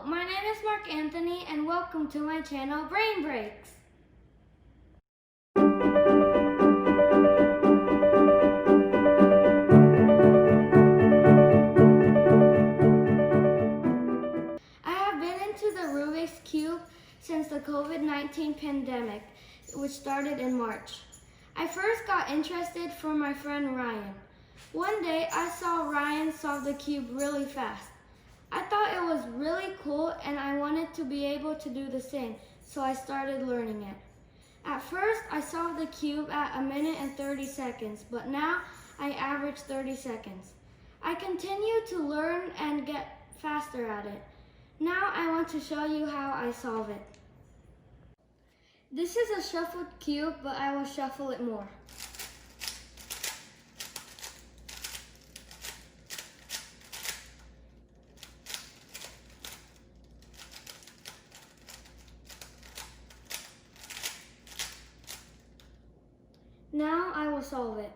my name is Mark Anthony and welcome to my channel Brain Breaks. I have been into the Rubik's Cube since the COVID-19 pandemic, which started in March. I first got interested from my friend Ryan. One day I saw Ryan solve the cube really fast. I thought it was really cool and I wanted to be able to do the same, so I started learning it. At first, I solved the cube at 1 minute and 30 seconds, but now I average 30 seconds. I continue to learn and get faster at it. Now I want to show you how I solve it. This is a shuffled cube, but I will shuffle it more. Now I will solve it.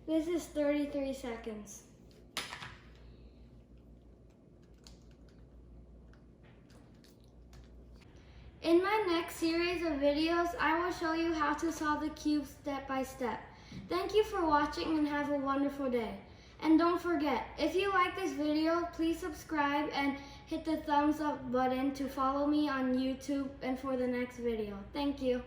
This is 33 seconds. In my next series of videos, I will show you how to solve the cube step by step. Thank you for watching and have a wonderful day. And don't forget, if you like this video, please subscribe and hit the thumbs up button to follow me on YouTube and for the next video. Thank you.